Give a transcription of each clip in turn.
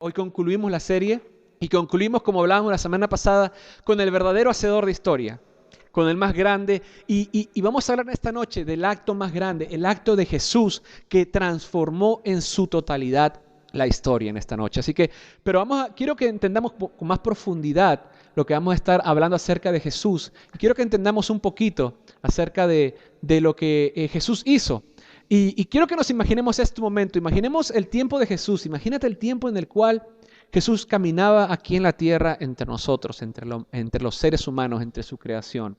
Hoy concluimos la serie y concluimos, como hablábamos la semana pasada, con el verdadero hacedor de historia, con el más grande. Y vamos a hablar esta noche del acto más grande, el acto de Jesús que transformó en su totalidad la historia en esta noche. Así que, pero quiero que entendamos con más profundidad lo que vamos a estar hablando acerca de Jesús. Quiero que entendamos un poquito acerca de lo que Jesús hizo. Y quiero que nos imaginemos este momento. Imaginemos el tiempo de Jesús. Imagínate el tiempo en el cual Jesús caminaba aquí en la tierra entre nosotros, entre los seres humanos, entre su creación.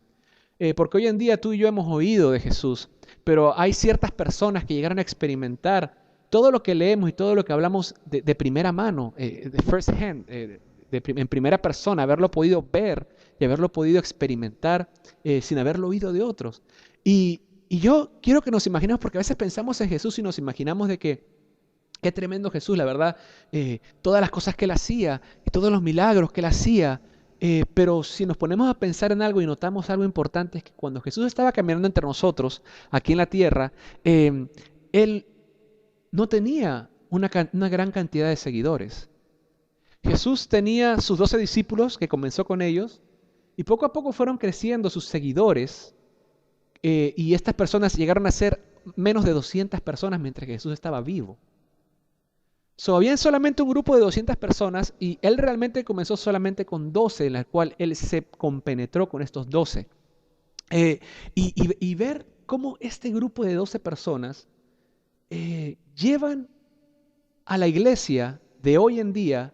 Porque hoy en día tú y yo hemos oído de Jesús, pero hay ciertas personas que llegaron a experimentar todo lo que leemos y todo lo que hablamos de primera mano, de first hand, en primera persona, haberlo podido ver y haberlo podido experimentar sin haberlo oído de otros. Y yo quiero que nos imaginemos, porque a veces pensamos en Jesús y nos imaginamos de que qué tremendo Jesús, la verdad, todas las cosas que Él hacía y todos los milagros que Él hacía. Pero si nos ponemos a pensar en algo y notamos algo importante, es que cuando Jesús estaba caminando entre nosotros, aquí en la tierra, Él no tenía una gran cantidad de seguidores. Jesús tenía sus 12 discípulos, que comenzó con ellos, y poco a poco fueron creciendo sus seguidores, y estas personas llegaron a ser menos de 200 personas mientras que Jesús estaba vivo. Había solamente un grupo de 200 personas y Él realmente comenzó solamente con 12, en la cual Él se compenetró con estos 12. Y ver cómo este grupo de 12 personas llevan a la iglesia de hoy en día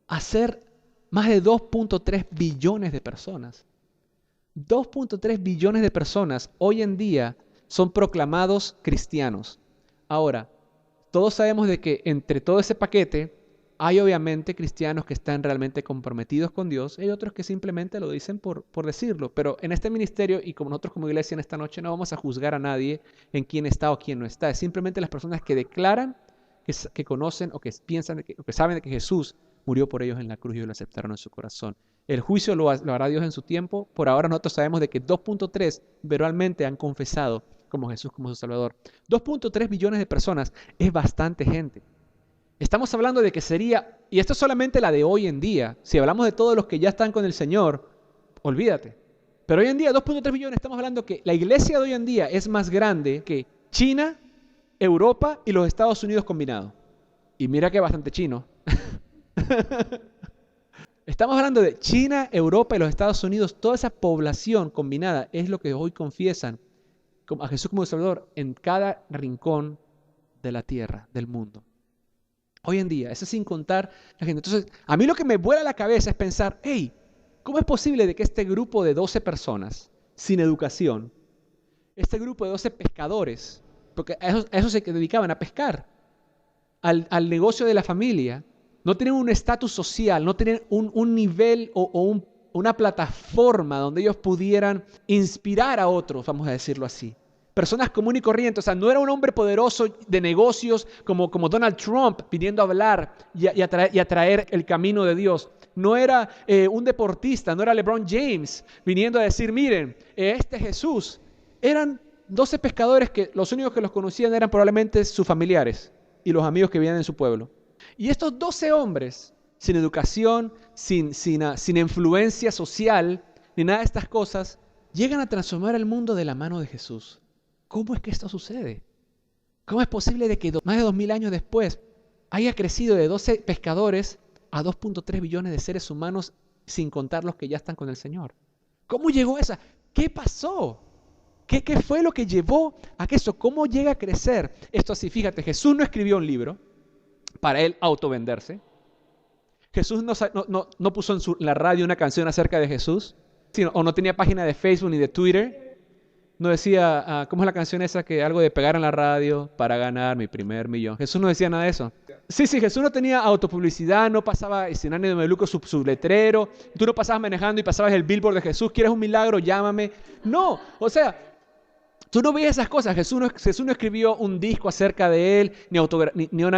a ser más de 2.3 billones de personas. 2.3 billones de personas hoy en día son proclamados cristianos. Ahora, todos sabemos de que entre todo ese paquete hay obviamente cristianos que están realmente comprometidos con Dios y hay otros que simplemente lo dicen por decirlo. Pero en este ministerio y como nosotros como iglesia en esta noche no vamos a juzgar a nadie en quién está o quién no está. Es simplemente las personas que declaran, que conocen o que piensan o que saben de que Jesús murió por ellos en la cruz y lo aceptaron en su corazón. El juicio lo hará Dios en su tiempo. Por ahora nosotros sabemos de que 2.3 verbalmente han confesado como Jesús como su Salvador. 2.3 billones de personas es bastante gente. Estamos hablando de que sería, y esto es solamente la de hoy en día, si hablamos de todos los que ya están con el Señor, olvídate. Pero hoy en día, 2.3 billones, estamos hablando que la iglesia de hoy en día es más grande que China, Europa y los Estados Unidos combinados. Y mira que bastante chino. Estamos hablando de China, Europa y los Estados Unidos. Toda esa población combinada es lo que hoy confiesan a Jesús como Salvador en cada rincón de la tierra, del mundo. Hoy en día, eso sin contar la gente. Entonces, a mí lo que me vuela la cabeza es pensar, hey, ¿cómo es posible de que este grupo de 12 personas sin educación, este grupo de 12 pescadores, porque a eso se dedicaban a pescar, al negocio de la familia, no tienen un estatus social, no tienen un nivel o una plataforma donde ellos pudieran inspirar a otros, vamos a decirlo así. Personas comunes y corrientes, o sea, no era un hombre poderoso de negocios como Donald Trump viniendo a hablar y a traer el camino de Dios. No era un deportista, no era LeBron James viniendo a decir, miren, este Jesús. Eran 12 pescadores que los únicos que los conocían eran probablemente sus familiares y los amigos que vivían en su pueblo. Y estos 12 hombres, sin educación, sin influencia social, ni nada de estas cosas, llegan a transformar el mundo de la mano de Jesús. ¿Cómo es que esto sucede? ¿Cómo es posible de que más de 2000 años después haya crecido de 12 pescadores a 2.3 billones de seres humanos sin contar los que ya están con el Señor? ¿Cómo llegó a esa? ¿Qué pasó? ¿Qué fue lo que llevó a que eso? ¿Cómo llega a crecer? Esto así, fíjate, Jesús no escribió un libro para él autovenderse. Jesús no puso en la radio una canción acerca de Jesús, o no tenía página de Facebook ni de Twitter. No decía, ¿cómo es la canción esa que algo de pegar en la radio para ganar mi primer millón? Jesús no decía nada de eso. Sí, Jesús no tenía autopublicidad, no pasaba sin ánimo de lucro su letrero. Tú no pasabas manejando y pasabas el billboard de Jesús, ¿quieres un milagro? Llámame. No, o sea, Tú no veías esas cosas. Jesús no escribió un disco acerca de él,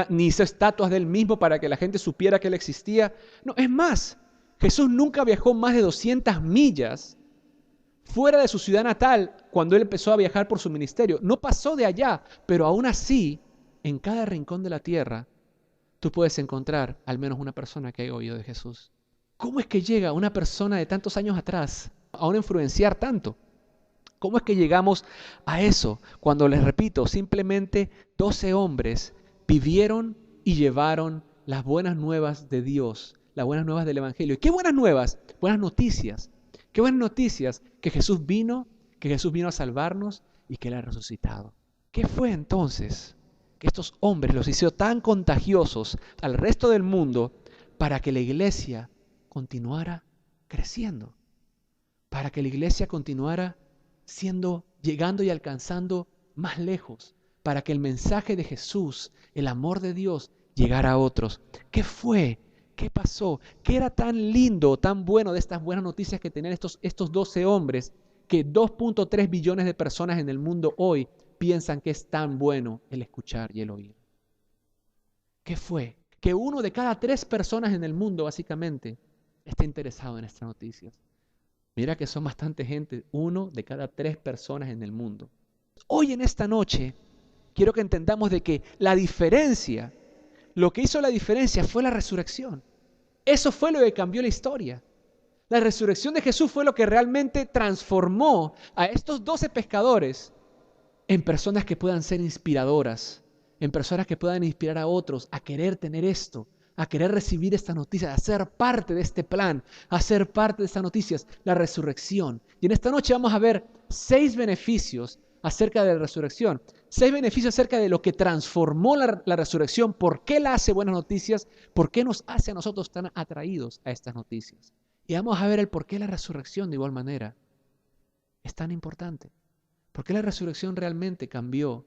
ni hizo estatuas de él mismo para que la gente supiera que él existía. No, es más, Jesús nunca viajó más de 200 millas fuera de su ciudad natal cuando él empezó a viajar por su ministerio. No pasó de allá, pero aún así, en cada rincón de la tierra, tú puedes encontrar al menos una persona que haya oído de Jesús. ¿Cómo es que llega una persona de tantos años atrás a aún influenciar tanto? ¿Cómo es que llegamos a eso? Cuando les repito, simplemente 12 hombres vivieron y llevaron las buenas nuevas de Dios, las buenas nuevas del Evangelio. ¿Y qué buenas nuevas? Buenas noticias. ¿Qué buenas noticias? Que Jesús vino a salvarnos y que Él ha resucitado. ¿Qué fue entonces? Que estos hombres los hizo tan contagiosos al resto del mundo para que la iglesia continuara creciendo, para que la iglesia continuara llegando y alcanzando más lejos, para que el mensaje de Jesús, el amor de Dios, llegara a otros. ¿Qué fue? ¿Qué pasó? ¿Qué era tan lindo, tan bueno de estas buenas noticias que tenían estos 12 hombres que 2.3 billones de personas en el mundo hoy piensan que es tan bueno el escuchar y el oír? ¿Qué fue? Que 1 de cada 3 personas en el mundo básicamente está interesado en estas noticias. Mira que son bastante gente, 1 de cada 3 personas en el mundo. Hoy en esta noche quiero que entendamos de que lo que hizo la diferencia fue la resurrección. Eso fue lo que cambió la historia. La resurrección de Jesús fue lo que realmente transformó a estos 12 pescadores en personas que puedan ser inspiradoras, en personas que puedan inspirar a otros a querer tener esto, a querer recibir esta noticia, a ser parte de este plan, a ser parte de estas noticias, la resurrección. Y en esta noche vamos a ver 6 beneficios acerca de la resurrección, 6 beneficios acerca de lo que transformó la resurrección, por qué la hace buenas noticias, por qué nos hace a nosotros tan atraídos a estas noticias. Y vamos a ver el por qué la resurrección de igual manera es tan importante. ¿Por qué la resurrección realmente cambió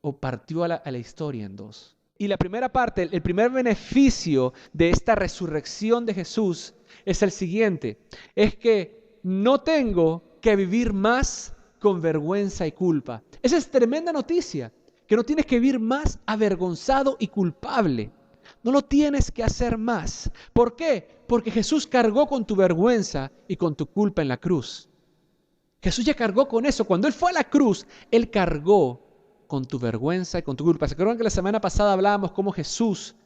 o partió a la historia en 2? Y la primera parte, el primer beneficio de esta resurrección de Jesús es el siguiente. Es que no tengo que vivir más con vergüenza y culpa. Esa es tremenda noticia, que no tienes que vivir más avergonzado y culpable. No lo tienes que hacer más. ¿Por qué? Porque Jesús cargó con tu vergüenza y con tu culpa en la cruz. Jesús ya cargó con eso. Cuando Él fue a la cruz, Él cargó con tu vergüenza y con tu culpa. ¿Se acuerdan que la semana pasada hablábamos cómo Jesús,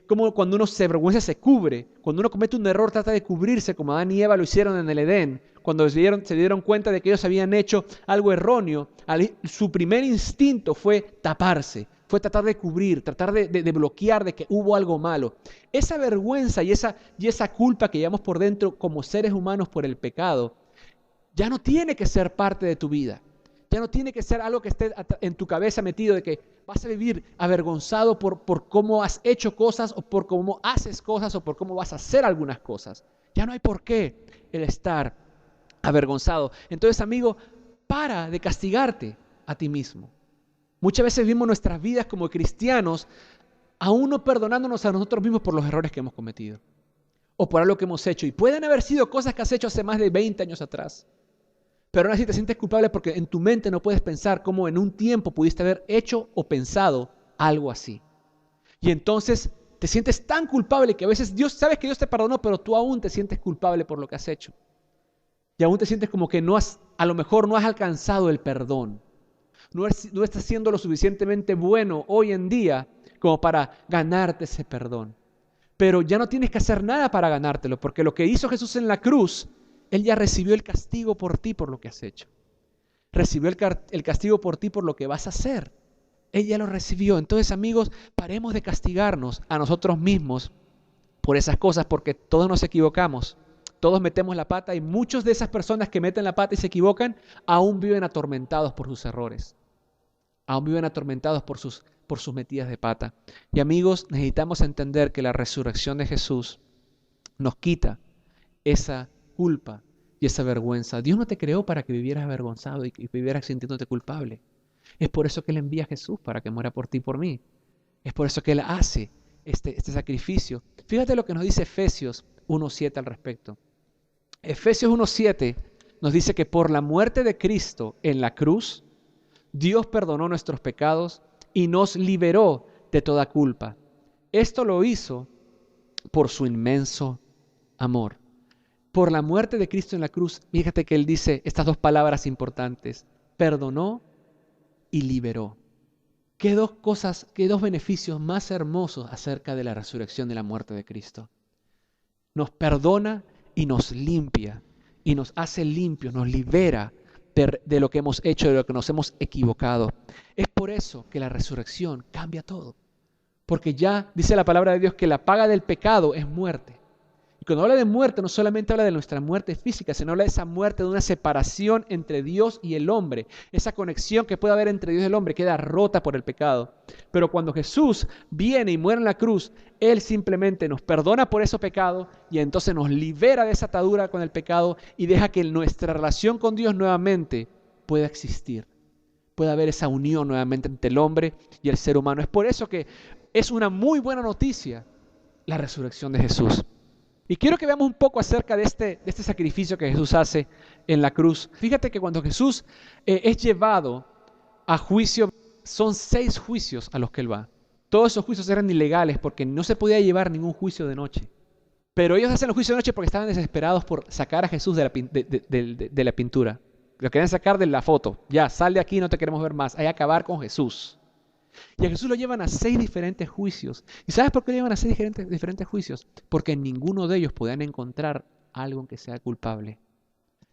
cómo cuando uno se avergüenza se cubre? Cuando uno comete un error trata de cubrirse, como Adán y Eva lo hicieron en el Edén. Cuando se dieron cuenta de que ellos habían hecho algo erróneo, su primer instinto fue taparse, fue tratar de cubrir, tratar de bloquear de que hubo algo malo. Esa vergüenza y esa culpa que llevamos por dentro como seres humanos por el pecado, ya no tiene que ser parte de tu vida. Ya no tiene que ser algo que esté en tu cabeza metido de que vas a vivir avergonzado por cómo has hecho cosas o por cómo haces cosas o por cómo vas a hacer algunas cosas. Ya no hay por qué el estar avergonzado. Entonces, amigo, para de castigarte a ti mismo. Muchas veces vivimos nuestras vidas como cristianos aún no perdonándonos a nosotros mismos por los errores que hemos cometido o por algo que hemos hecho. Y pueden haber sido cosas que has hecho hace más de 20 años atrás. Pero aún así te sientes culpable porque en tu mente no puedes pensar cómo en un tiempo pudiste haber hecho o pensado algo así. Y entonces te sientes tan culpable que a veces sabes que Dios te perdonó, pero tú aún te sientes culpable por lo que has hecho. Y aún te sientes como que a lo mejor no has alcanzado el perdón. No estás siendo lo suficientemente bueno hoy en día como para ganarte ese perdón. Pero ya no tienes que hacer nada para ganártelo, porque lo que hizo Jesús en la cruz, Él ya recibió el castigo por ti por lo que has hecho. Recibió el castigo por ti por lo que vas a hacer. Él ya lo recibió. Entonces, amigos, paremos de castigarnos a nosotros mismos por esas cosas, porque todos nos equivocamos. Todos metemos la pata y muchas de esas personas que meten la pata y se equivocan aún viven atormentados por sus errores. Aún viven atormentados por sus metidas de pata. Y amigos, necesitamos entender que la resurrección de Jesús nos quita esa culpa y esa vergüenza. Dios no te creó para que vivieras avergonzado y vivieras sintiéndote culpable. Es por eso que Él envía a Jesús para que muera por ti y por mí. Es por eso que Él hace este sacrificio. Fíjate lo que nos dice Efesios 1:7 al respecto. Efesios 1:7 nos dice que por la muerte de Cristo en la cruz, Dios perdonó nuestros pecados y nos liberó de toda culpa. Esto lo hizo por su inmenso amor. Por la muerte de Cristo en la cruz, fíjate que Él dice estas dos palabras importantes: perdonó y liberó. ¿Qué dos cosas, qué dos beneficios más hermosos acerca de la resurrección y la muerte de Cristo? Nos perdona y nos limpia, y nos hace limpios, nos libera de lo que hemos hecho, de lo que nos hemos equivocado. Es por eso que la resurrección cambia todo. Porque ya dice la palabra de Dios que la paga del pecado es muerte. Y cuando habla de muerte, no solamente habla de nuestra muerte física, sino habla de esa muerte, de una separación entre Dios y el hombre. Esa conexión que puede haber entre Dios y el hombre queda rota por el pecado. Pero cuando Jesús viene y muere en la cruz, Él simplemente nos perdona por ese pecado y entonces nos libera de esa atadura con el pecado y deja que nuestra relación con Dios nuevamente pueda existir. Pueda haber esa unión nuevamente entre el hombre y el ser humano. Es por eso que es una muy buena noticia la resurrección de Jesús. Y quiero que veamos un poco acerca de este sacrificio que Jesús hace en la cruz. Fíjate que cuando Jesús es llevado a juicio, son 6 juicios a los que Él va. Todos esos juicios eran ilegales porque no se podía llevar ningún juicio de noche. Pero ellos hacen los juicios de noche porque estaban desesperados por sacar a Jesús de la pintura. Lo querían sacar de la foto. Ya, sal de aquí, no te queremos ver más. Hay que acabar con Jesús. Y a Jesús lo llevan a 6 diferentes juicios. ¿Y sabes por qué lo llevan a 6 diferentes juicios? Porque en ninguno de ellos podían encontrar algo en que sea culpable.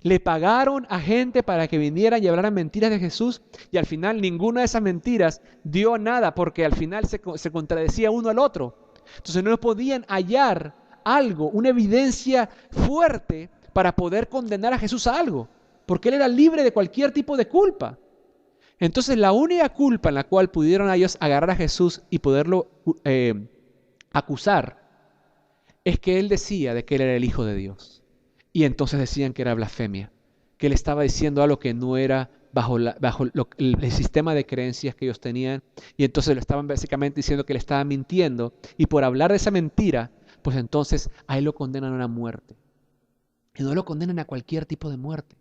Le pagaron a gente para que vinieran y hablaran mentiras de Jesús y al final ninguna de esas mentiras dio nada porque al final se contradecía uno al otro. Entonces no podían hallar algo, una evidencia fuerte para poder condenar a Jesús a algo, porque Él era libre de cualquier tipo de culpa. Entonces la única culpa en la cual pudieron ellos agarrar a Jesús y poderlo acusar es que Él decía de que Él era el Hijo de Dios. Y entonces decían que era blasfemia, que Él estaba diciendo algo que no era bajo el sistema de creencias que ellos tenían. Y entonces lo estaban básicamente diciendo que Él estaba mintiendo. Y por hablar de esa mentira, pues entonces a Él lo condenan a una muerte. Y no lo condenan a cualquier tipo de muerte,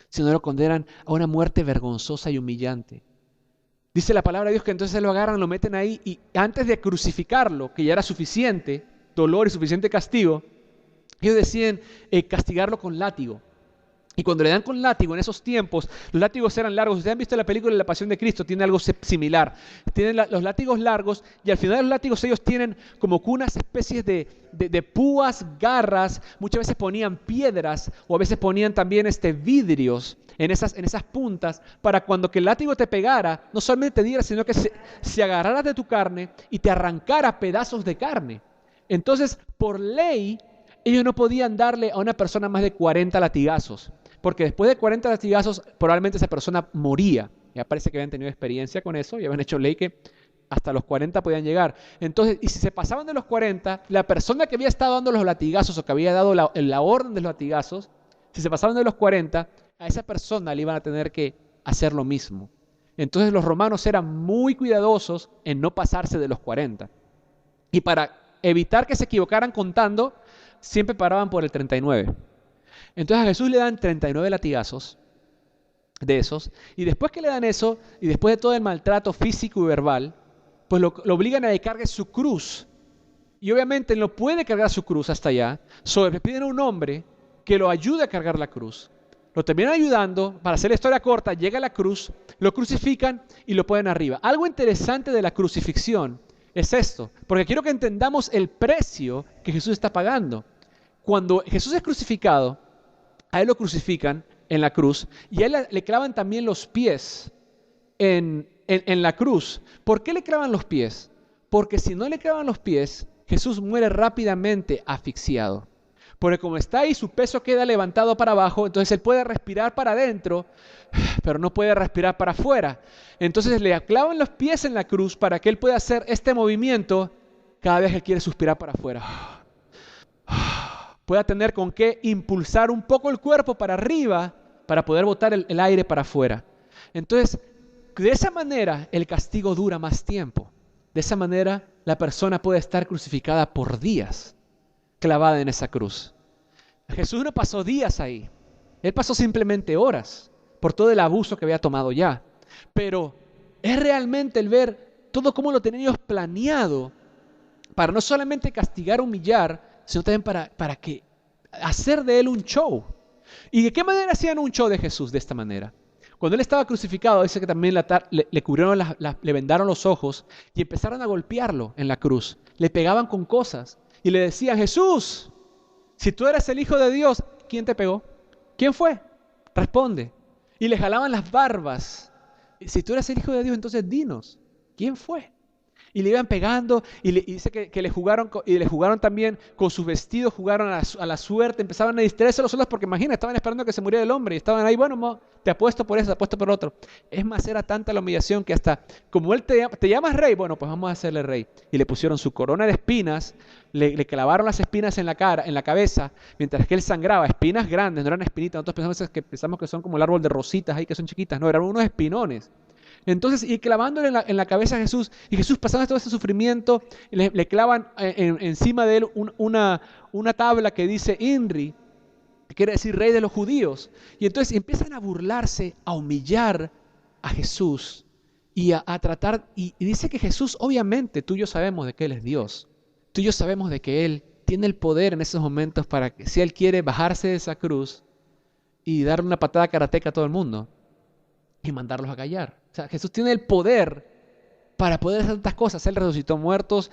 sino lo condenan a una muerte vergonzosa y humillante. Dice la palabra de Dios que entonces lo agarran, lo meten ahí y antes de crucificarlo, que ya era suficiente dolor y suficiente castigo, ellos deciden castigarlo con látigo. Y cuando le dan con látigo en esos tiempos, los látigos eran largos. Ustedes han visto la película de La Pasión de Cristo, tiene algo similar. Tienen los látigos largos y al final de los látigos ellos tienen como que unas especies de púas, garras. Muchas veces ponían piedras o a veces ponían también vidrios en esas puntas para cuando que el látigo te pegara, no solamente te diera, sino que se agarrara de tu carne y te arrancara pedazos de carne. Entonces, por ley, ellos no podían darle a una persona más de 40 latigazos. Porque después de 40 latigazos, probablemente esa persona moría. Ya parece que habían tenido experiencia con eso y habían hecho ley que hasta los 40 podían llegar. Entonces, y si se pasaban de los 40, la persona que había estado dando los latigazos o que había dado la orden de los latigazos, si se pasaban de los 40, a esa persona le iban a tener que hacer lo mismo. Entonces los romanos eran muy cuidadosos en no pasarse de los 40. Y para evitar que se equivocaran contando, siempre paraban por el 39. Entonces a Jesús le dan 39 latigazos de esos, y después que le dan eso, y después de todo el maltrato físico y verbal, pues lo obligan a que cargue su cruz. Y obviamente no puede cargar su cruz hasta allá, le piden a un hombre que lo ayude a cargar la cruz. Lo terminan ayudando, para hacer la historia corta, llega a la cruz, lo crucifican y lo ponen arriba. Algo interesante de la crucifixión es esto, porque quiero que entendamos el precio que Jesús está pagando. Cuando Jesús es crucificado, a Él lo crucifican en la cruz y a Él le clavan también los pies en la cruz. ¿Por qué le clavan los pies? Porque si no le clavan los pies, Jesús muere rápidamente asfixiado. Porque como está ahí, su peso queda levantado para abajo, entonces Él puede respirar para adentro, pero no puede respirar para afuera. Entonces le clavan los pies en la cruz para que Él pueda hacer este movimiento cada vez que Él quiere suspirar para afuera. Pueda tener con qué impulsar un poco el cuerpo para arriba para poder botar el aire para afuera. Entonces, de esa manera el castigo dura más tiempo. De esa manera la persona puede estar crucificada por días, clavada en esa cruz. Jesús no pasó días ahí. Él pasó simplemente horas por todo el abuso que había tomado ya. pero es realmente el ver todo cómo lo tenían ellos planeado para no solamente castigar, humillar, sino también para que hacer de él un show. ¿Y de qué manera hacían un show de Jesús? De esta manera. Cuando él estaba crucificado, dice que también le cubrieron, le vendaron los ojos y empezaron a golpearlo en la cruz. Le pegaban con cosas y le decían: Jesús, si tú eres el Hijo de Dios, ¿quién te pegó? ¿Quién fue? Responde. Y le jalaban las barbas. Si tú eres el Hijo de Dios, entonces dinos, ¿quién fue? Y le iban pegando y dice que le jugaron también con sus vestidos, jugaron a la suerte, empezaban a distraerse los soldados porque imagina, estaban esperando que se muriera el hombre y estaban ahí, bueno, te apuesto por eso, te apuesto por otro. Es más, era tanta la humillación que hasta, como él te llamas rey, bueno, pues vamos a hacerle rey. Y le pusieron su corona de espinas, le clavaron las espinas en la cara, en la cabeza, mientras que él sangraba, espinas grandes, no eran espinitas, nosotros pensamos que son como el árbol de rositas ahí, que son chiquitas, no, eran unos espinones. Entonces, y clavándole en la cabeza a Jesús, y Jesús pasando todo ese sufrimiento, le clavan encima de él una tabla que dice INRI, que quiere decir Rey de los Judíos. Y entonces empiezan a burlarse, a humillar a Jesús y a tratar, y dice que Jesús, obviamente, tú y yo sabemos de que Él es Dios. Tú y yo sabemos de que Él tiene el poder en esos momentos para que, si Él quiere, bajarse de esa cruz y darle una patada karateca a todo el mundo y mandarlos a callar. O sea, Jesús tiene el poder para poder hacer tantas cosas. Él resucitó muertos,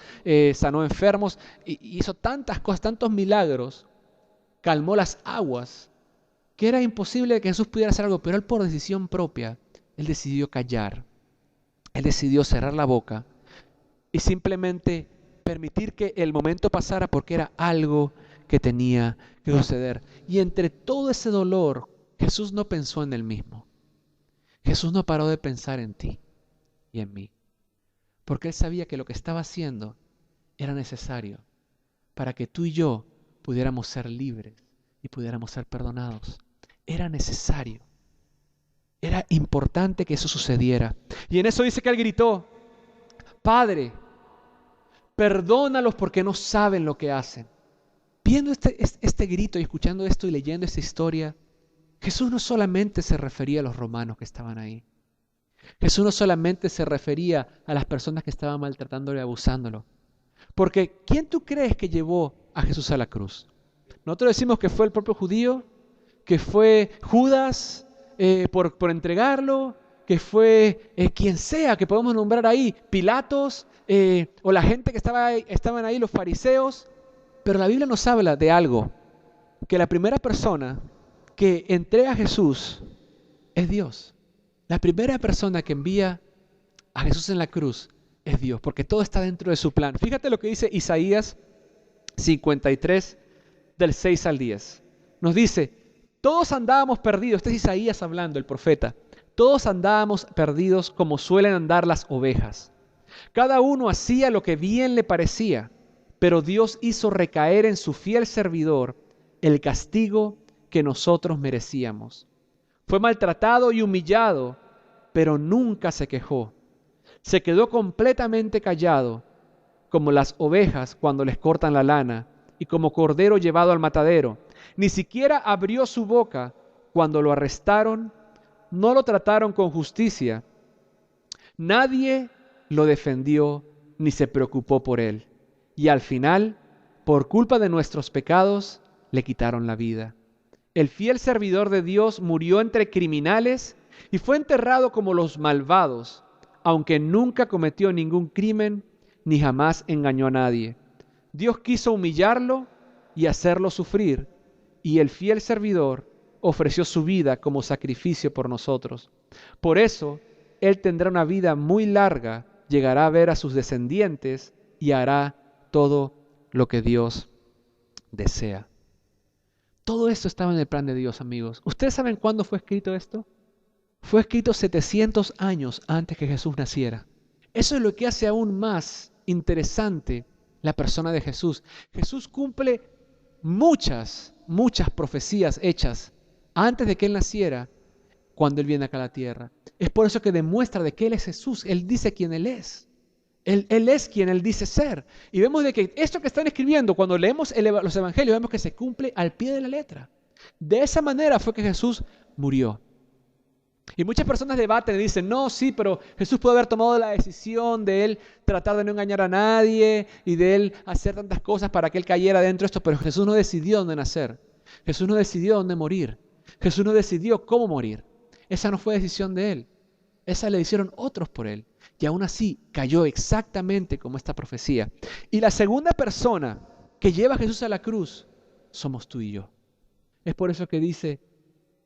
sanó enfermos, y hizo tantas cosas, tantos milagros, calmó las aguas, que era imposible que Jesús pudiera hacer algo, pero Él por decisión propia, Él decidió callar. Él decidió cerrar la boca y simplemente permitir que el momento pasara porque era algo que tenía que suceder. Y entre todo ese dolor, Jesús no pensó en Él mismo. Jesús no paró de pensar en ti y en mí, porque Él sabía que lo que estaba haciendo era necesario para que tú y yo pudiéramos ser libres y pudiéramos ser perdonados. Era necesario. Era importante que eso sucediera. Y en eso dice que Él gritó: Padre, perdónalos porque no saben lo que hacen. Viendo este grito y escuchando esto y leyendo esta historia, Jesús no solamente se refería a los romanos que estaban ahí. Jesús no solamente se refería a las personas que estaban maltratándolo y abusándolo. Porque ¿quién tú crees que llevó a Jesús a la cruz? Nosotros decimos que fue el propio judío, que fue Judas por entregarlo, que fue quien sea que podemos nombrar ahí, Pilatos, o la gente que estaban ahí, los fariseos. Pero la Biblia nos habla de algo, que la primera persona que entrega a Jesús es Dios. La primera persona que envía a Jesús en la cruz es Dios, porque todo está dentro de su plan. Fíjate lo que dice Isaías 53, del 6 al 10. Nos dice: todos andábamos perdidos. Este es Isaías hablando, el profeta. Todos andábamos perdidos como suelen andar las ovejas. Cada uno hacía lo que bien le parecía, pero Dios hizo recaer en su fiel servidor el castigo que nosotros merecíamos. Fue maltratado y humillado, pero nunca se quejó. Se quedó completamente callado, como las ovejas cuando les cortan la lana, y como cordero llevado al matadero. Ni siquiera abrió su boca cuando lo arrestaron, no lo trataron con justicia. Nadie lo defendió ni se preocupó por él. Y al final, por culpa de nuestros pecados, le quitaron la vida. El fiel servidor de Dios murió entre criminales y fue enterrado como los malvados, aunque nunca cometió ningún crimen ni jamás engañó a nadie. Dios quiso humillarlo y hacerlo sufrir, y el fiel servidor ofreció su vida como sacrificio por nosotros. Por eso, Él tendrá una vida muy larga, llegará a ver a sus descendientes y hará todo lo que Dios desea. Todo esto estaba en el plan de Dios, amigos. ¿Ustedes saben cuándo fue escrito esto? Fue escrito 700 años antes que Jesús naciera. Eso es lo que hace aún más interesante la persona de Jesús. Jesús cumple muchas profecías hechas antes de que Él naciera, cuando Él viene acá a la tierra. Es por eso que demuestra de que Él es Jesús. Él dice quién Él es. Él es quien Él dice ser. Y vemos de que esto que están escribiendo, cuando leemos los evangelios, vemos que se cumple al pie de la letra. De esa manera fue que Jesús murió. Y muchas personas debaten y dicen, no, sí, pero Jesús puede haber tomado la decisión de él tratar de no engañar a nadie y de él hacer tantas cosas para que él cayera dentro de esto, pero Jesús no decidió dónde nacer. Jesús no decidió dónde morir. Jesús no decidió cómo morir. Esa no fue decisión de él. Esa le hicieron otros por él. Y aún así cayó exactamente como esta profecía. Y la segunda persona que lleva a Jesús a la cruz somos tú y yo. Es por eso que dice,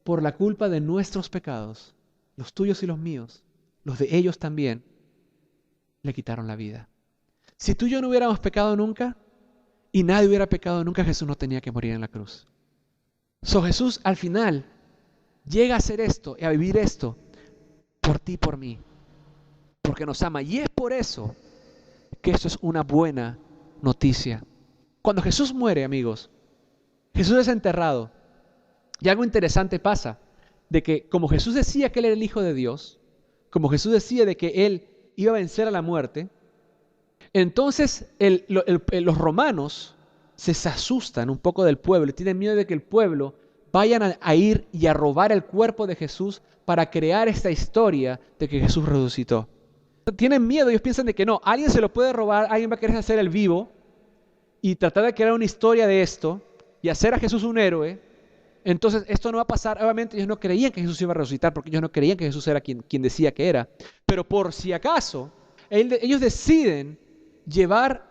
por la culpa de nuestros pecados, los tuyos y los míos, los de ellos también, le quitaron la vida. Si tú y yo no hubiéramos pecado nunca y nadie hubiera pecado nunca, Jesús no tenía que morir en la cruz. Jesús al final llega a hacer esto y a vivir esto por ti y por mí, porque nos ama. Y es por eso que esto es una buena noticia. Cuando Jesús muere, amigos, Jesús es enterrado. Y algo interesante pasa, de que como Jesús decía que Él era el Hijo de Dios, como Jesús decía de que Él iba a vencer a la muerte, entonces los romanos se asustan un poco del pueblo y tienen miedo de que el pueblo vayan a ir y a robar el cuerpo de Jesús para crear esta historia de que Jesús resucitó. Tienen miedo, ellos piensan de que no, alguien se lo puede robar, alguien va a querer hacer el vivo y tratar de crear una historia de esto y hacer a Jesús un héroe. Entonces esto no va a pasar. Obviamente ellos no creían que Jesús iba a resucitar porque ellos no creían que Jesús era quien decía que era. Pero por si acaso, ellos deciden llevar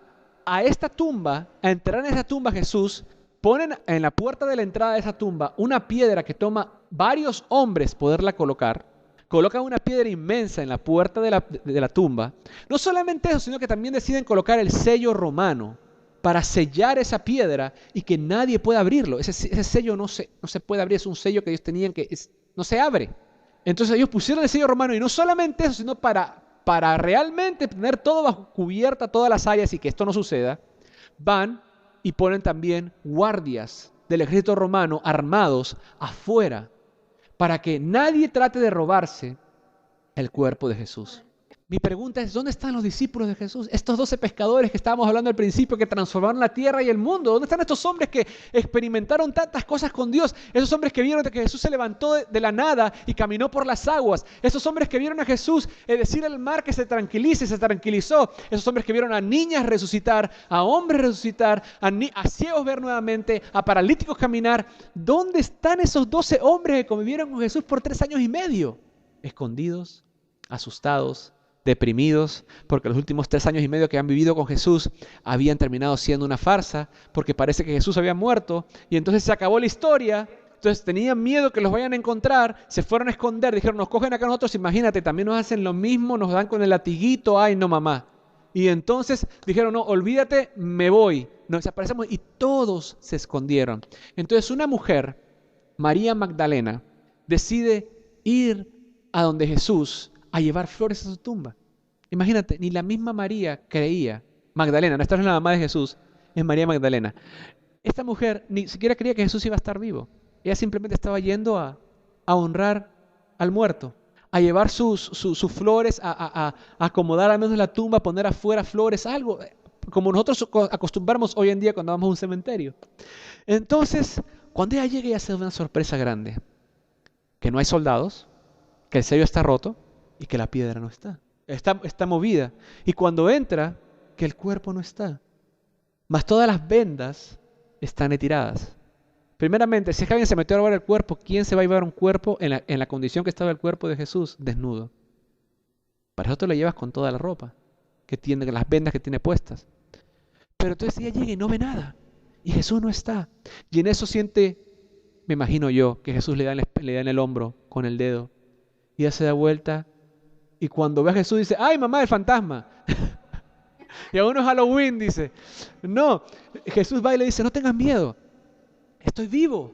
a esta tumba, a entrar en esa tumba a Jesús, ponen en la puerta de la entrada de esa tumba una piedra que toma varios hombres poderla colocar. Colocan una piedra inmensa en la puerta de la tumba. No solamente eso, sino que también deciden colocar el sello romano para sellar esa piedra y que nadie pueda abrirlo. Ese sello no se puede abrir, es un sello que ellos tenían no se abre. Entonces ellos pusieron el sello romano y no solamente eso, sino para realmente tener todo bajo cubierta, todas las áreas y que esto no suceda, van y ponen también guardias del ejército romano armados afuera para que nadie trate de robarse el cuerpo de Jesús. Mi pregunta es, ¿dónde están los discípulos de Jesús? Estos 12 pescadores que estábamos hablando al principio, que transformaron la tierra y el mundo. ¿Dónde están estos hombres que experimentaron tantas cosas con Dios? Esos hombres que vieron que Jesús se levantó de la nada y caminó por las aguas. Esos hombres que vieron a Jesús decir al mar que se tranquilice, se tranquilizó. Esos hombres que vieron a niñas resucitar, a hombres resucitar, a ciegos ver nuevamente, a paralíticos caminar. ¿Dónde están esos 12 hombres que convivieron con Jesús por 3 años y medio? Escondidos, asustados, deprimidos, porque los últimos 3 años y medio que han vivido con Jesús habían terminado siendo una farsa, porque parece que Jesús había muerto y entonces se acabó la historia. Entonces tenían miedo que los vayan a encontrar, se fueron a esconder, dijeron, nos cogen acá nosotros, imagínate, también nos hacen lo mismo, nos dan con el latiguito, ay no mamá. Y entonces dijeron, no, olvídate, me voy, nos desaparecemos y todos se escondieron. Entonces una mujer, María Magdalena, decide ir a donde Jesús a llevar flores a su tumba. Imagínate, ni la misma María creía, Magdalena, no, esta no es la mamá de Jesús, es María Magdalena. Esta mujer ni siquiera creía que Jesús iba a estar vivo. Ella simplemente estaba yendo a honrar al muerto, a llevar sus flores, a acomodar al menos la tumba, a poner afuera flores, algo como nosotros acostumbramos hoy en día cuando vamos a un cementerio. Entonces, cuando ella llega, ella se da una sorpresa grande, que no hay soldados, que el sello está roto, y que la piedra no está. Está movida. Y cuando entra, que el cuerpo no está. Mas todas las vendas están retiradas. Primeramente, si alguien se metió a robar el cuerpo, ¿quién se va a llevar un cuerpo en la condición que estaba el cuerpo de Jesús? Desnudo. Para eso te lo llevas con toda la ropa que tiene, las vendas que tiene puestas. Pero entonces ella llega y no ve nada. Y Jesús no está. Y en eso siente, me imagino yo, que Jesús le da en el hombro con el dedo. Y ella se da vuelta. Y cuando ve a Jesús dice, ¡ay, mamá, el fantasma! Y a uno es Halloween, dice. No, Jesús va y le dice, no tengas miedo. Estoy vivo.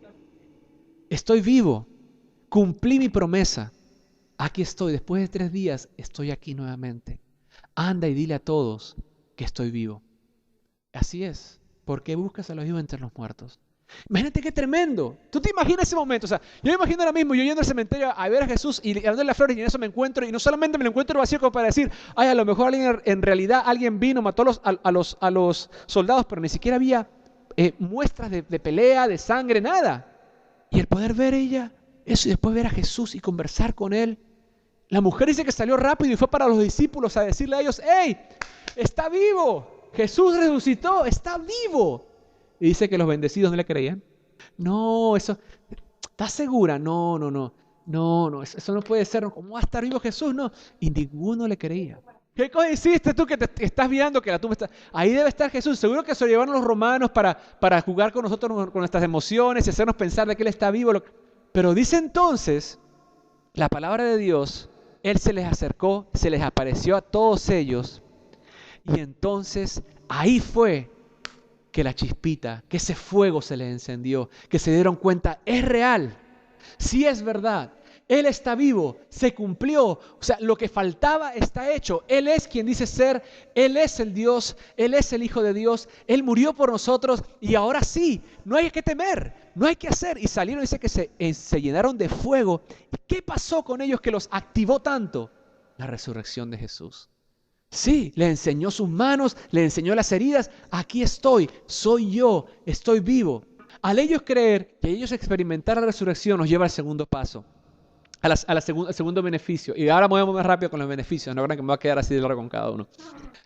Estoy vivo. Cumplí mi promesa. Aquí estoy. Después de 3 días, estoy aquí nuevamente. Anda y dile a todos que estoy vivo. Así es. ¿Por qué buscas a los vivos entre los muertos? Imagínate qué tremendo. ¿Tú te imaginas ese momento? O sea, yo me imagino ahora mismo, yo yendo al cementerio a ver a Jesús y dándole las flores y en eso me encuentro, y no solamente me lo encuentro vacío como para decir, ay, a lo mejor en realidad alguien vino, mató a los soldados, pero ni siquiera había muestras de pelea, de sangre, nada. Y el poder ver ella eso y después ver a Jesús y conversar con Él. La mujer dice que salió rápido y fue para los discípulos a decirle a ellos, ¡hey! ¡Está vivo! Jesús resucitó, está vivo. Y dice que los bendecidos no le creían. No, eso, ¿estás segura? No, eso no puede ser. ¿Cómo va a estar vivo Jesús? No. Y ninguno le creía. ¿Qué cosa hiciste tú que te estás viendo que la tumba está? Ahí debe estar Jesús. Seguro que se lo llevaron los romanos para jugar con nosotros, con nuestras emociones y hacernos pensar de que Él está vivo. Pero dice entonces la palabra de Dios, Él se les acercó, se les apareció a todos ellos. Y entonces ahí fue que la chispita, que ese fuego se les encendió, que se dieron cuenta, es real, sí es verdad. Él está vivo, se cumplió, o sea, lo que faltaba está hecho. Él es quien dice ser, Él es el Dios, Él es el Hijo de Dios, Él murió por nosotros y ahora sí, no hay que temer, no hay que hacer. Y salieron, dice que se llenaron de fuego. ¿Y qué pasó con ellos que los activó tanto? La resurrección de Jesús. Sí, le enseñó sus manos, le enseñó las heridas, aquí estoy, soy yo, estoy vivo. Al ellos creer que ellos experimentar la resurrección nos lleva al segundo paso. Al segundo beneficio. Y ahora me voy a mover más rápido con los beneficios. No crean que me va a quedar así de largo con cada uno.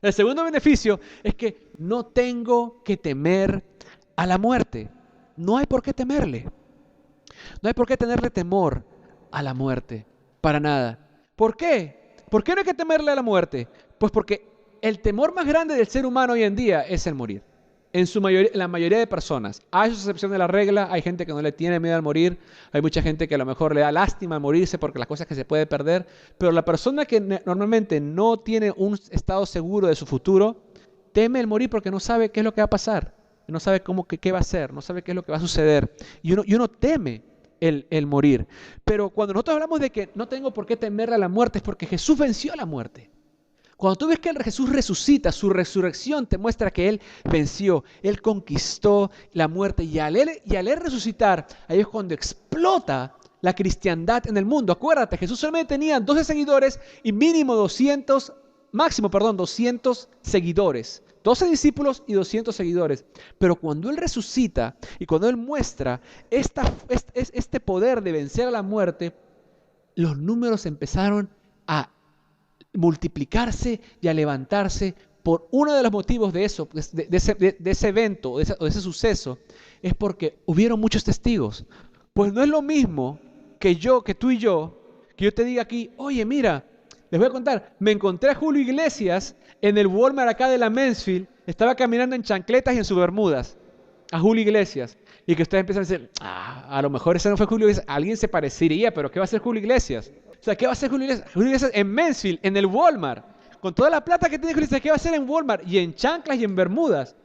El segundo beneficio es que no tengo que temer a la muerte. No hay por qué temerle. No hay por qué tenerle temor a la muerte. Para nada. ¿Por qué? ¿Por qué no hay que temerle a la muerte? Pues porque el temor más grande del ser humano hoy en día es el morir. En la mayoría de personas. Hay sus excepciones de la regla, hay gente que no le tiene miedo al morir, hay mucha gente que a lo mejor le da lástima al morirse porque las cosas que se puede perder, pero la persona que normalmente no tiene un estado seguro de su futuro, teme el morir porque no sabe qué es lo que va a pasar, no sabe qué va a ser, no sabe qué es lo que va a suceder, y uno teme el morir. Pero cuando nosotros hablamos de que no tengo por qué temerle a la muerte, es porque Jesús venció a la muerte. Cuando tú ves que Jesús resucita, su resurrección te muestra que Él venció, Él conquistó la muerte y al él resucitar, ahí es cuando explota la cristiandad en el mundo. Acuérdate, Jesús solamente tenía 12 seguidores y máximo 200 seguidores. 12 discípulos y 200 seguidores. Pero cuando Él resucita y cuando Él muestra este poder de vencer a la muerte, los números empezaron a multiplicarse y a levantarse. Por uno de los motivos de eso, de ese evento, de ese suceso, es porque hubieron muchos testigos. Pues no es lo mismo que tú y yo, que yo te diga aquí, oye, mira, les voy a contar, me encontré a Julio Iglesias en el Walmart acá de la Mansfield, estaba caminando en chancletas y en sus bermudas, a Julio Iglesias, y que ustedes empiezan a decir, a lo mejor ese no fue Julio Iglesias, alguien se parecería, pero ¿qué va a hacer Julio Iglesias? O sea, ¿qué va a hacer Julio Iglesias? Julio Iglesias en Mansfield, en el Walmart, con toda la plata que tiene Julio Iglesias, ¿qué va a hacer en Walmart? Y en chanclas y en bermudas.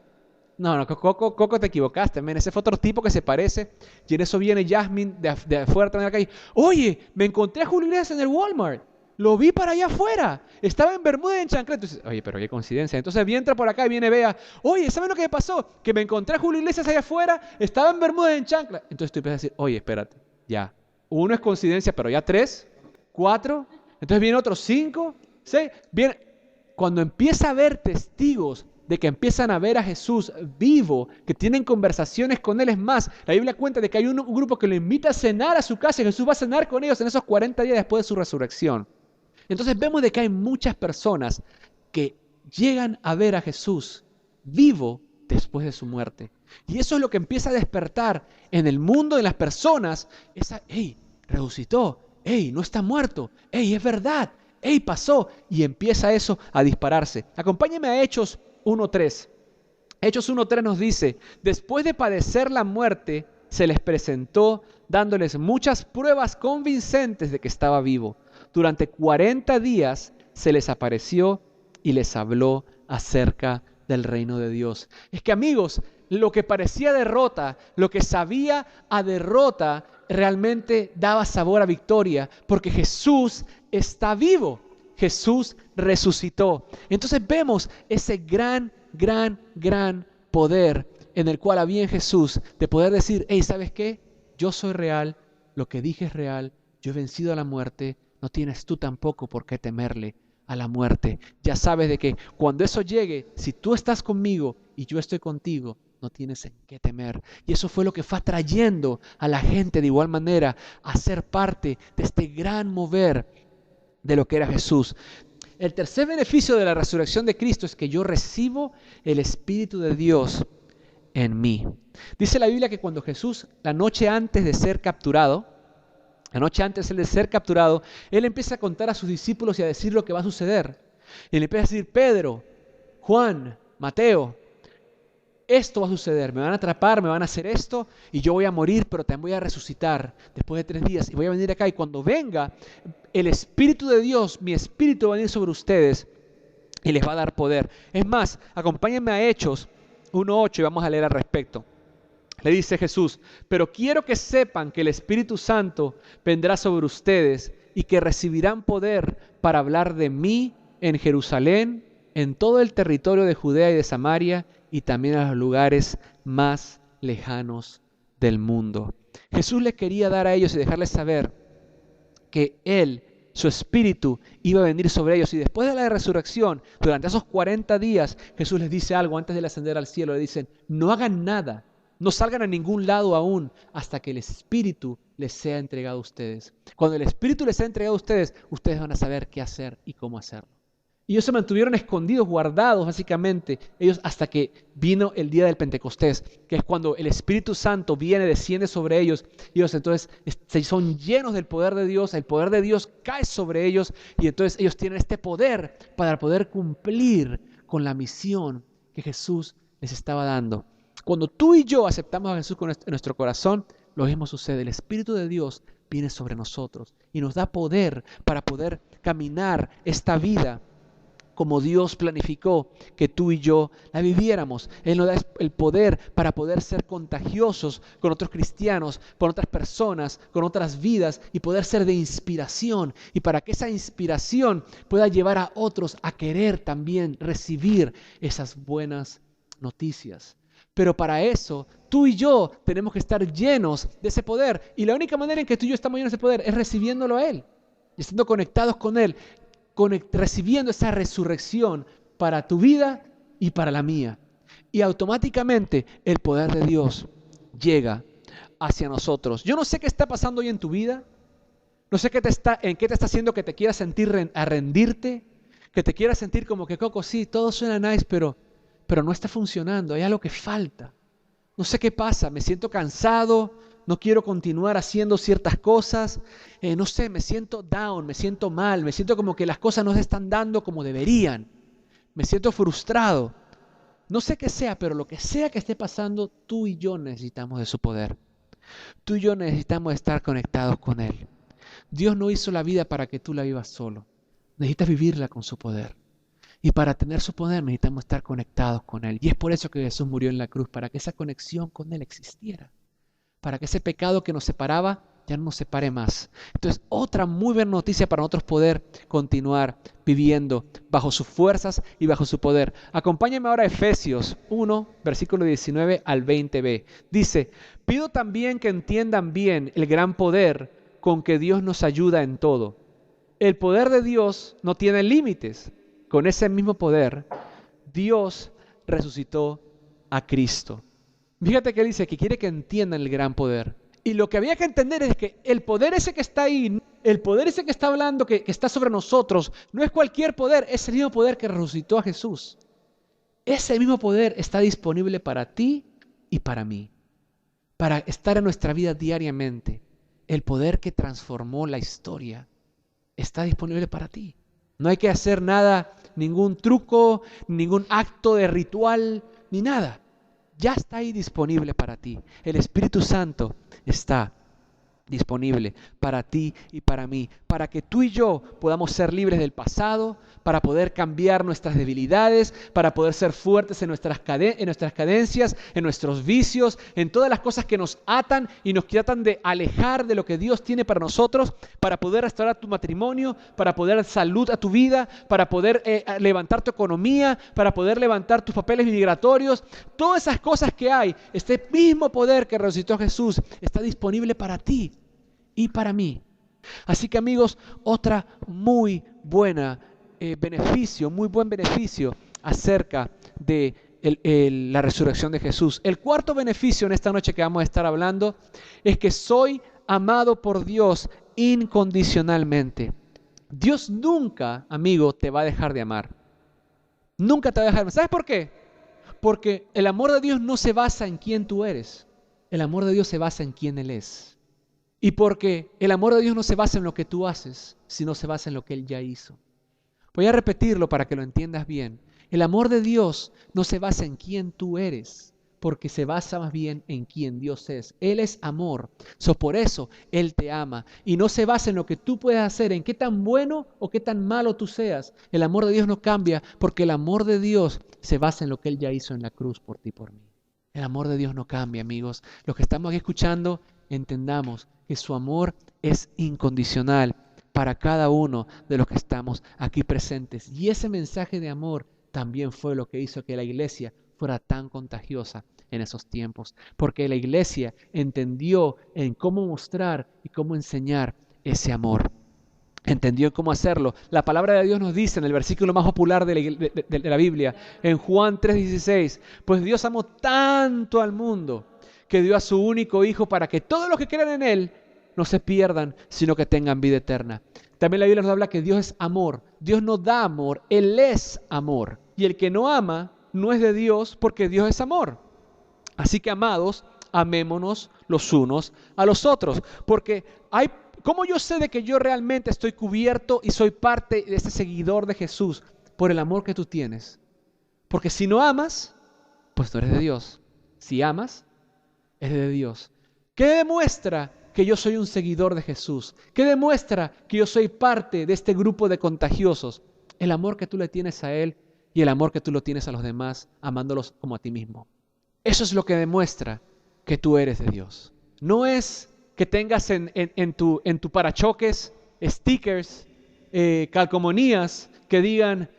No, Coco, te equivocaste, men. Ese fue otro tipo que se parece. Y en eso viene Jasmine de afuera también acá. Oye, me encontré a Julio Iglesias en el Walmart. Lo vi para allá afuera. Estaba en bermuda y en chanclas. Entonces, oye, pero qué coincidencia. Entonces entra por acá y viene Bea. Oye, ¿saben lo que me pasó? Que me encontré a Julio Iglesias allá afuera. Estaba en bermuda y en chanclas. Entonces tú empiezas a decir, oye, espérate. Ya. Uno es coincidencia, pero ya 3, 4. Entonces viene otros 5, 6. Viene. Cuando empieza a haber testigos de que empiezan a ver a Jesús vivo, que tienen conversaciones con Él, es más, la Biblia cuenta de que hay un grupo que lo invita a cenar a su casa y Jesús va a cenar con ellos en esos 40 días después de su resurrección. Entonces vemos de que hay muchas personas que llegan a ver a Jesús vivo después de su muerte. Y eso es lo que empieza a despertar en el mundo de las personas, hey, resucitó, hey, no está muerto, hey, es verdad, hey, pasó, y empieza eso a dispararse. Acompáñenme a Hechos 1:3. Hechos 1:3 nos dice, después de padecer la muerte, se les presentó dándoles muchas pruebas convincentes de que estaba vivo. Durante 40 días se les apareció y les habló acerca del reino de Dios. Es que, amigos, lo que parecía derrota, lo que sabía a derrota, realmente daba sabor a victoria, porque Jesús está vivo. Jesús resucitó. Entonces vemos ese gran poder en el cual había en Jesús de poder decir, hey, ¿sabes qué? Yo soy real, lo que dije es real, yo he vencido a la muerte, no tienes tú tampoco por qué temerle a la muerte. Ya sabes de que cuando eso llegue, si tú estás conmigo y yo estoy contigo, no tienes en qué temer. Y eso fue lo que fue atrayendo a la gente de igual manera a ser parte de este gran mover de lo que era Jesús. El tercer beneficio de la resurrección de Cristo es que yo recibo el Espíritu de Dios en mí. Dice la Biblia que cuando Jesús, la noche antes de ser capturado, Él empieza a contar a sus discípulos y a decir lo que va a suceder. Y le empieza a decir: Pedro, Juan, Mateo, esto va a suceder, me van a atrapar, me van a hacer esto y yo voy a morir, pero también voy a resucitar después de 3 días y voy a venir acá, y cuando venga el Espíritu de Dios, mi Espíritu va a venir sobre ustedes y les va a dar poder. Es más, acompáñenme a Hechos 1:8 y vamos a leer al respecto. Le dice Jesús: pero quiero que sepan que el Espíritu Santo vendrá sobre ustedes y que recibirán poder para hablar de mí en Jerusalén, en todo el territorio de Judea y de Samaria y también a los lugares más lejanos del mundo. Jesús les quería dar a ellos y dejarles saber que Él, su Espíritu, iba a venir sobre ellos. Y después de la resurrección, durante esos 40 días, Jesús les dice algo antes de ascender al cielo. Le dicen: no hagan nada, no salgan a ningún lado aún hasta que el Espíritu les sea entregado a ustedes. Cuando el Espíritu les sea entregado a ustedes, ustedes van a saber qué hacer y cómo hacerlo. Y ellos se mantuvieron escondidos, guardados básicamente, ellos hasta que vino el día del Pentecostés, que es cuando el Espíritu Santo viene, desciende sobre ellos. Y ellos entonces son llenos del poder de Dios, el poder de Dios cae sobre ellos y entonces ellos tienen este poder para poder cumplir con la misión que Jesús les estaba dando. Cuando tú y yo aceptamos a Jesús en nuestro corazón, lo mismo sucede. El Espíritu de Dios viene sobre nosotros y nos da poder para poder caminar esta vida como Dios planificó que tú y yo la viviéramos. Él nos da el poder para poder ser contagiosos con otros cristianos, con otras personas, con otras vidas y poder ser de inspiración. Y para que esa inspiración pueda llevar a otros a querer también recibir esas buenas noticias. Pero para eso, tú y yo tenemos que estar llenos de ese poder. Y la única manera en que tú y yo estamos llenos de ese poder es recibiéndolo a Él, y estando conectados con Él, recibiendo esa resurrección para tu vida y para la mía. Y automáticamente el poder de Dios llega hacia nosotros. Yo no sé qué está pasando hoy en tu vida. No sé en qué te está haciendo que te quieras sentir a rendirte, que te quieras sentir como que, Coco, sí, todo suena nice, pero no está funcionando, hay algo que falta. No sé qué pasa, me siento cansado, no quiero continuar haciendo ciertas cosas, no sé, me siento down, me siento mal, me siento como que las cosas no se están dando como deberían, me siento frustrado. No sé qué sea, pero lo que sea que esté pasando, tú y yo necesitamos de su poder. Tú y yo necesitamos estar conectados con Él. Dios no hizo la vida para que tú la vivas solo. Necesitas vivirla con su poder. Y para tener su poder necesitamos estar conectados con Él. Y es por eso que Jesús murió en la cruz, para que esa conexión con Él existiera. Para que ese pecado que nos separaba ya no nos separe más. Entonces, otra muy buena noticia para nosotros poder continuar viviendo bajo sus fuerzas y bajo su poder. Acompáñenme ahora a Efesios 1, versículo 19 al 20b. Dice: pido también que entiendan bien el gran poder con que Dios nos ayuda en todo. El poder de Dios no tiene límites. Con ese mismo poder, Dios resucitó a Cristo. Fíjate que dice que quiere que entiendan el gran poder. Y lo que había que entender es que el poder ese que está ahí, el poder ese que está hablando, que está sobre nosotros, no es cualquier poder, es el mismo poder que resucitó a Jesús. Ese mismo poder está disponible para ti y para mí, para estar en nuestra vida diariamente. El poder que transformó la historia está disponible para ti. No hay que hacer nada, ningún truco, ningún acto de ritual, ni nada. Ya está ahí disponible para ti. El Espíritu Santo está disponible para ti y para mí, para que tú y yo podamos ser libres del pasado, para poder cambiar nuestras debilidades, para poder ser fuertes en nuestras cadencias, en nuestros vicios, en todas las cosas que nos atan y nos tratan de alejar de lo que Dios tiene para nosotros, para poder restaurar tu matrimonio, para poder dar salud a tu vida, para poder levantar tu economía, para poder levantar tus papeles migratorios. Todas esas cosas que hay, este mismo poder que resucitó a Jesús está disponible para ti y para mí. Así que, amigos, otra muy buen beneficio acerca de la resurrección de Jesús. El cuarto beneficio en esta noche que vamos a estar hablando es que soy amado por Dios incondicionalmente. Dios nunca, amigo, te va a dejar de amar. Nunca te va a dejar de amar. ¿Sabes por qué? Porque el amor de Dios no se basa en quién tú eres. El amor de Dios se basa en quién Él es. Y porque el amor de Dios no se basa en lo que tú haces, sino se basa en lo que Él ya hizo. Voy a repetirlo para que lo entiendas bien. El amor de Dios no se basa en quién tú eres, porque se basa más bien en quién Dios es. Él es amor. Por eso Él te ama. Y no se basa en lo que tú puedes hacer, en qué tan bueno o qué tan malo tú seas. El amor de Dios no cambia, porque el amor de Dios se basa en lo que Él ya hizo en la cruz por ti y por mí. El amor de Dios no cambia, amigos. Los que estamos aquí escuchando, entendamos que su amor es incondicional para cada uno de los que estamos aquí presentes. Y ese mensaje de amor también fue lo que hizo que la iglesia fuera tan contagiosa en esos tiempos. Porque la iglesia entendió en cómo mostrar y cómo enseñar ese amor. Entendió cómo hacerlo. La palabra de Dios nos dice en el versículo más popular de la Biblia, en Juan 3:16, pues Dios amó tanto al mundo que dio a su único Hijo para que todos los que crean en Él no se pierdan, sino que tengan vida eterna. También la Biblia nos habla que Dios es amor. Dios no da amor, Él es amor. Y el que no ama no es de Dios, porque Dios es amor. Así que, amados, amémonos los unos a los otros, porque ¿cómo yo sé de que yo realmente estoy cubierto y soy parte de este seguidor de Jesús? Por el amor que tú tienes. Porque si no amas, pues no eres de Dios. Si amas, eres de Dios. ¿Qué demuestra que yo soy un seguidor de Jesús? ¿Qué demuestra que yo soy parte de este grupo de contagiosos? El amor que tú le tienes a Él y el amor que tú lo tienes a los demás, amándolos como a ti mismo. Eso es lo que demuestra que tú eres de Dios. No es que tengas en tu parachoques stickers, calcomanías que digan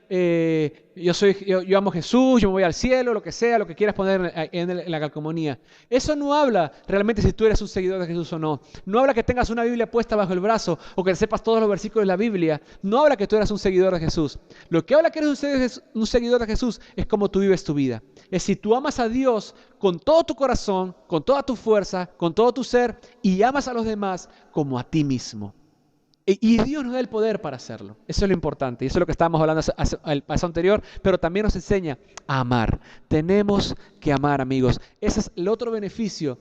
yo amo a Jesús, yo me voy al cielo, lo que sea, lo que quieras poner en la calcomanía. Eso no habla realmente si tú eres un seguidor de Jesús o no. No habla que tengas una Biblia puesta bajo el brazo o que sepas todos los versículos de la Biblia. No habla que tú eres un seguidor de Jesús. Lo que habla que eres un seguidor de Jesús es cómo tú vives tu vida. Es si tú amas a Dios con todo tu corazón, con toda tu fuerza, con todo tu ser y amas a los demás como a ti mismo. Y Dios nos da el poder para hacerlo. Eso es lo importante. Y eso es lo que estábamos hablando el paso anterior. Pero también nos enseña a amar. Tenemos que amar, amigos. Ese es el otro beneficio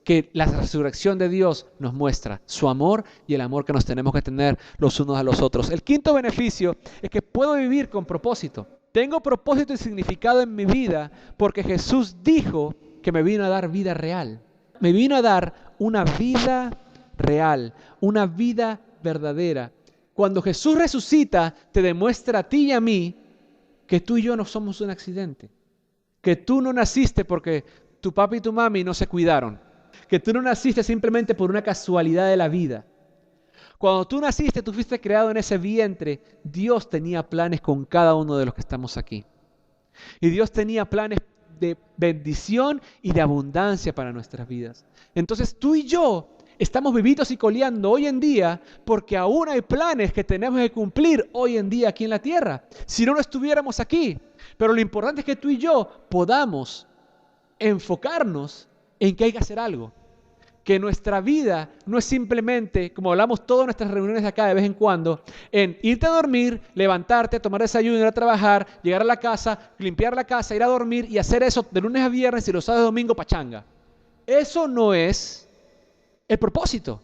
que la resurrección de Dios nos muestra. Su amor y el amor que nos tenemos que tener los unos a los otros. El quinto beneficio es que puedo vivir con propósito. Tengo propósito y significado en mi vida porque Jesús dijo que me vino a dar vida real. Me vino a dar una vida real. Una vida verdadera. Cuando Jesús resucita, te demuestra a ti y a mí que tú y yo no somos un accidente. Que tú no naciste porque tu papi y tu mami no se cuidaron. Que tú no naciste simplemente por una casualidad de la vida. Cuando tú naciste, tú fuiste creado en ese vientre. Dios tenía planes con cada uno de los que estamos aquí. Y Dios tenía planes de bendición y de abundancia para nuestras vidas. Entonces tú y yo estamos vivitos y coleando hoy en día porque aún hay planes que tenemos que cumplir hoy en día aquí en la tierra. Si no, no estuviéramos aquí. Pero lo importante es que tú y yo podamos enfocarnos en que hay que hacer algo. Que nuestra vida no es simplemente, como hablamos todas nuestras reuniones de acá de vez en cuando, en irte a dormir, levantarte, tomar desayuno, ir a trabajar, llegar a la casa, limpiar la casa, ir a dormir y hacer eso de lunes a viernes y los sábados y domingo pachanga. Eso no es el propósito.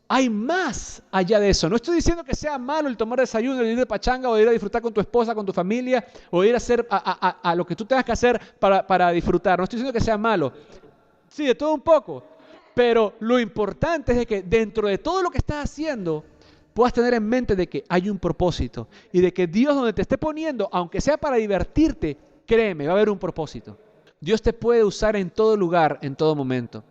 Hay más allá de eso. No estoy diciendo que sea malo el tomar desayuno, el ir de pachanga o ir a disfrutar con tu esposa, con tu familia o ir a hacer a lo que tú tengas que hacer para disfrutar. No estoy diciendo que sea malo. Sí, de todo un poco. Pero lo importante es de que dentro de todo lo que estás haciendo puedas tener en mente de que hay un propósito y de que Dios donde te esté poniendo, aunque sea para divertirte, créeme, va a haber un propósito. Dios te puede usar en todo lugar, en todo momento.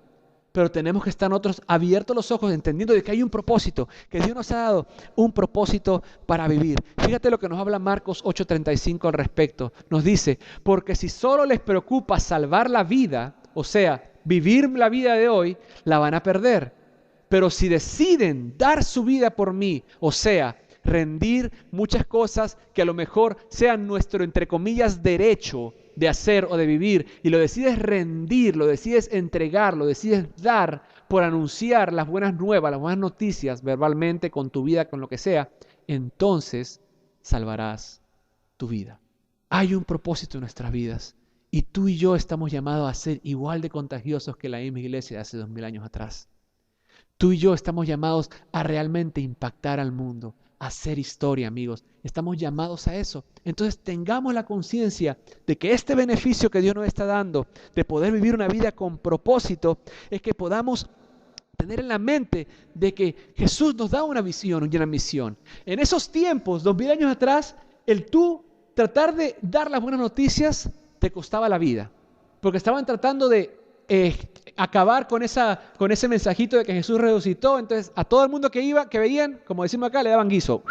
Pero tenemos que estar nosotros abiertos los ojos, entendiendo de que hay un propósito, que Dios nos ha dado un propósito para vivir. Fíjate lo que nos habla Marcos 8:35 al respecto. Nos dice, porque si solo les preocupa salvar la vida, o sea, vivir la vida de hoy, la van a perder. Pero si deciden dar su vida por mí, o sea, rendir muchas cosas que a lo mejor sean nuestro, entre comillas, derecho, de hacer o de vivir y lo decides rendir, lo decides entregar, lo decides dar por anunciar las buenas nuevas, las buenas noticias verbalmente, con tu vida, con lo que sea, entonces salvarás tu vida. Hay un propósito en nuestras vidas y tú y yo estamos llamados a ser igual de contagiosos que la misma iglesia de hace 2000 años atrás. Tú y yo estamos llamados a realmente impactar al mundo, a hacer historia, amigos. Estamos llamados a eso. Entonces tengamos la conciencia de que este beneficio que Dios nos está dando, de poder vivir una vida con propósito, es que podamos tener en la mente de que Jesús nos da una visión y una misión. En esos tiempos, 2000 años atrás, el tú tratar de dar las buenas noticias te costaba la vida. Porque estaban tratando de acabar con ese mensajito de que Jesús resucitó. Entonces a todo el mundo que veían, como decimos acá, le daban guiso.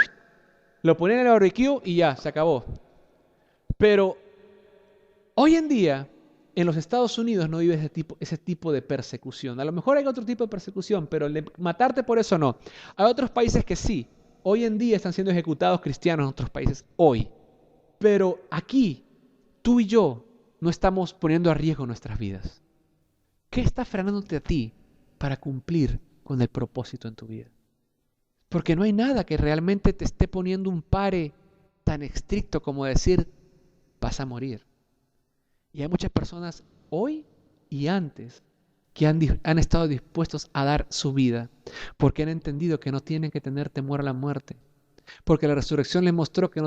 Lo ponían en el barbecue y ya, se acabó. Pero hoy en día, en los Estados Unidos no vive ese tipo de persecución. A lo mejor hay otro tipo de persecución, pero matarte por eso no. Hay otros países que sí. Hoy en día están siendo ejecutados cristianos en otros países. Hoy. Pero aquí, tú y yo no estamos poniendo a riesgo nuestras vidas. ¿Qué está frenándote a ti para cumplir con el propósito en tu vida? Porque no hay nada que realmente te esté poniendo un pare tan estricto como decir, vas a morir. Y hay muchas personas hoy y antes que han estado dispuestos a dar su vida porque han entendido que no tienen que tener temor a la muerte. Porque la resurrección les mostró que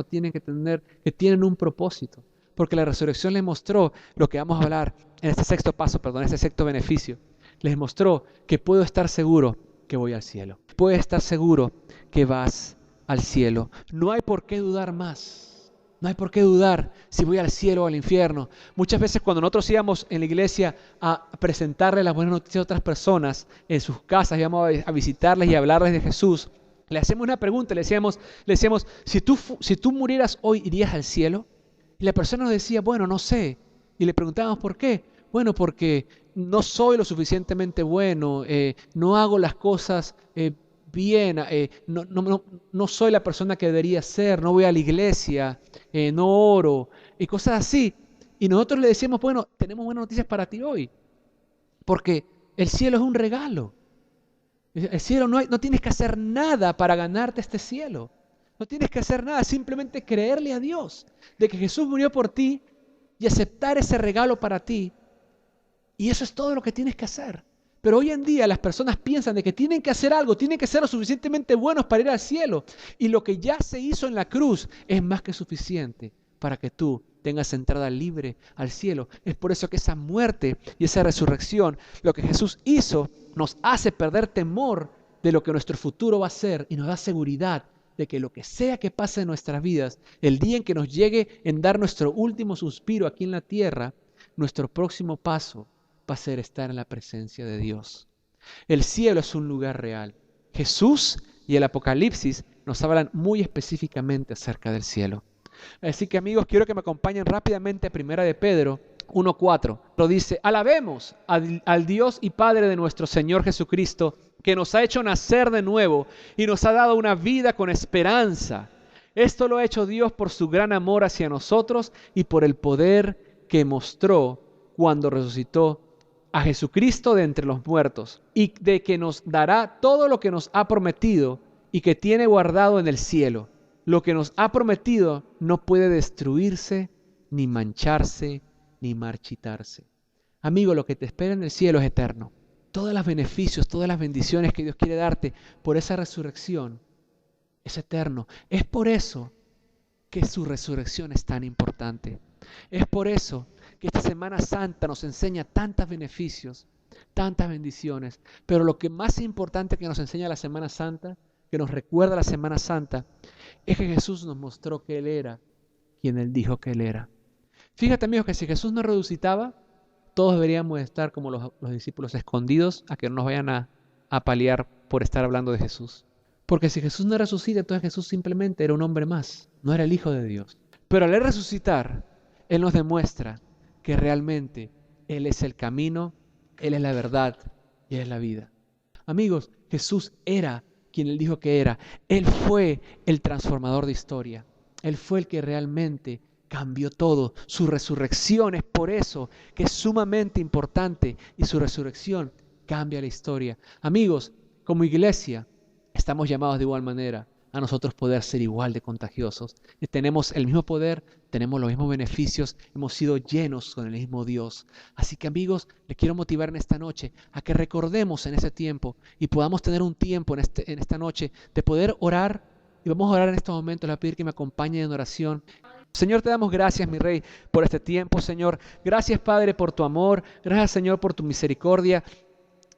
que tienen un propósito. Porque la resurrección les mostró lo que vamos a hablar en este sexto beneficio. Les mostró que puedo estar seguro que voy al cielo. Puedes estar seguro que vas al cielo. No hay por qué dudar más. No hay por qué dudar si voy al cielo o al infierno. Muchas veces cuando nosotros íbamos en la iglesia a presentarle las buenas noticias a otras personas en sus casas, íbamos a visitarles y a hablarles de Jesús, le hacemos una pregunta, le decíamos, si tú murieras hoy, ¿irías al cielo? Y la persona nos decía, bueno, no sé. Y le preguntábamos, ¿por qué? Bueno, porque no soy lo suficientemente bueno, no hago las cosas bien, no soy la persona que debería ser, no voy a la iglesia, no oro, y cosas así. Y nosotros le decíamos, bueno, tenemos buenas noticias para ti hoy, porque el cielo es un regalo. El cielo no tienes que hacer nada para ganarte este cielo. No tienes que hacer nada, simplemente creerle a Dios de que Jesús murió por ti y aceptar ese regalo para ti. Y eso es todo lo que tienes que hacer. Pero hoy en día las personas piensan de que tienen que hacer algo, tienen que ser lo suficientemente buenos para ir al cielo. Y lo que ya se hizo en la cruz es más que suficiente para que tú tengas entrada libre al cielo. Es por eso que esa muerte y esa resurrección, lo que Jesús hizo, nos hace perder temor de lo que nuestro futuro va a ser y nos da seguridad de que lo que sea que pase en nuestras vidas, el día en que nos llegue en dar nuestro último suspiro aquí en la tierra, nuestro próximo paso va a ser estar en la presencia de Dios. El cielo es un lugar real. Jesús y el Apocalipsis nos hablan muy específicamente acerca del cielo. Así que amigos, quiero que me acompañen rápidamente a 1 de Pedro 1:4. Lo dice, alabemos al Dios y Padre de nuestro Señor Jesucristo, que nos ha hecho nacer de nuevo y nos ha dado una vida con esperanza. Esto lo ha hecho Dios por su gran amor hacia nosotros y por el poder que mostró cuando resucitó a Jesucristo de entre los muertos, y de que nos dará todo lo que nos ha prometido y que tiene guardado en el cielo. Lo que nos ha prometido no puede destruirse, ni mancharse, ni marchitarse. Amigo, lo que te espera en el cielo es eterno. Todos los beneficios, todas las bendiciones que Dios quiere darte por esa resurrección es eterno. Es por eso que su resurrección es tan importante. Es por eso que esta Semana Santa nos enseña tantos beneficios, tantas bendiciones. Pero lo que más importante que nos enseña la Semana Santa, que nos recuerda la Semana Santa, es que Jesús nos mostró que Él era quien Él dijo que Él era. Fíjate, amigos, que si Jesús no resucitaba, todos deberíamos estar como los discípulos escondidos a que no nos vayan a apalear por estar hablando de Jesús. Porque si Jesús no resucita, entonces Jesús simplemente era un hombre más, no era el Hijo de Dios. Pero al Él resucitar, Él nos demuestra que realmente Él es el camino, Él es la verdad y Él es la vida. Amigos, Jesús era quien Él dijo que era. Él fue el transformador de historia. Él fue el que realmente cambió todo. Su resurrección es por eso que es sumamente importante y su resurrección cambia la historia. Amigos, como iglesia, estamos llamados de igual manera a nosotros poder ser igual de contagiosos. Tenemos el mismo poder, tenemos los mismos beneficios, hemos sido llenos con el mismo Dios. Así que amigos, les quiero motivar en esta noche a que recordemos en ese tiempo y podamos tener un tiempo en esta noche de poder orar. Y vamos a orar en estos momentos, les voy a pedir que me acompañen en oración. Señor, te damos gracias, mi Rey, por este tiempo, Señor. Gracias, Padre, por tu amor. Gracias, Señor, por tu misericordia.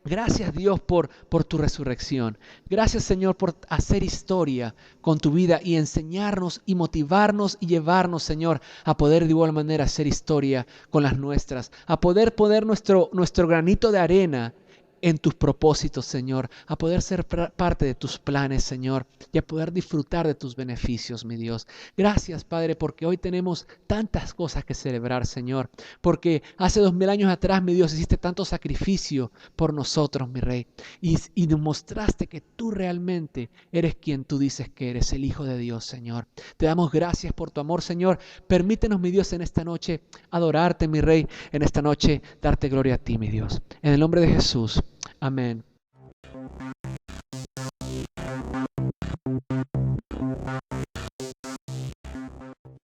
Gracias Dios por tu resurrección. Gracias Señor por hacer historia con tu vida y enseñarnos y motivarnos y llevarnos Señor a poder de igual manera hacer historia con las nuestras. A poder poner nuestro granito de arena en tus propósitos Señor. A poder ser parte de tus planes Señor. Y a poder disfrutar de tus beneficios mi Dios. Gracias Padre porque hoy tenemos tantas cosas que celebrar Señor. Porque hace 2000 años atrás mi Dios hiciste tanto sacrificio por nosotros, mi Rey, y nos mostraste que tú realmente eres quien tú dices que eres, el Hijo de Dios, Señor. Te damos gracias por tu amor, Señor. Permítenos, mi Dios, en esta noche adorarte, mi Rey, en esta noche darte gloria a ti, mi Dios. En el nombre de Jesús. Amén.